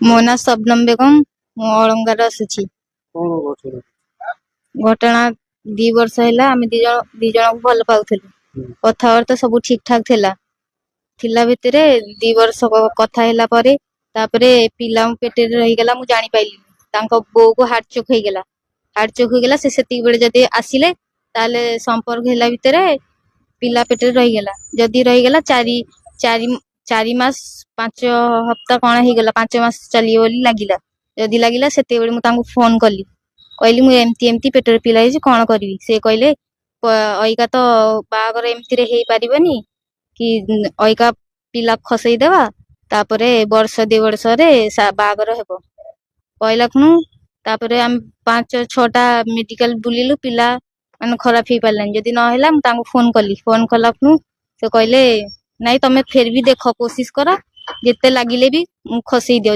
ମୋ ନାଁ ଶବନମ ବେଗମ। ମୁଁ ଅଳଙ୍ଗାରେ ଆସୁଛି। କଣ ଘଟଣା? ଘଟଣା 2 ବର୍ଷ ହେଲା ଆମେ ଦି ଜଣକୁ ଭଲ ପାଉଥିଲୁ। କଥାବାର୍ତ୍ତା ସବୁ ଠିକ ଠାକ ଥିଲା ଭିତରେ 2 ବର୍ଷ କଥା ହେଲା ପରେ ତାପରେ ପିଲା ମୋ ପେଟରେ ରହିଗଲା। ମୁଁ ଜାଣିପାରିଲିନି। ତାଙ୍କ ବୋଉକୁ ହାର୍ଟ ଚୋକ୍ ହେଇଗଲା। ସେ ସେତିକି ବେଳେ ଯଦି ଆସିଲେ ତାହେଲେ ସମ୍ପର୍କ ହେଲା ଭିତରେ ପିଲା ପେଟରେ ରହିଗଲା। ଯଦି ରହିଗଲା 4 ମାସ 5 ହପ୍ତା କଣ ହେଇଗଲା, 5 ମାସ ଚାଲିବ ବୋଲି ଲାଗିଲା। ଯଦି ଲାଗିଲା ସେତେବେଳେ ମୁଁ ତାଙ୍କୁ ଫୋନ କହିଲି ମୁଁ ଏମିତି ପେଟରେ ପିଲା ହେଇଛି, କଣ କରିବି? ସେ କହିଲେ ଅଇକା ତ ବାହାଘର ଏମିତିରେ ହେଇପାରିବନି, କି ଅଇକା ପିଲା ଖସେଇଦେବା, ତାପରେ 1-2 ବର୍ଷରେ ବାହାଘର ହେବ କହିଲା ଖୁଣୁ। ତାପରେ ଆମେ 5-6ଟା ମେଡିକାଲ ବୁଲିଲୁ, ପିଲା ମାନେ ଖରାପ ହେଇପାରିଲାନି। ଯଦି ନହେଲା ମୁଁ ତାଙ୍କୁ ଫୋନ କଲା ଖୁଣୁ ସେ କହିଲେ ନାଇଁ ତମେ ଫେର ବି ଦେଖ, କୋସିସ କର, ଯେତେ ଲାଗିଲେ ବି ଖସେଇ ଦିଅ।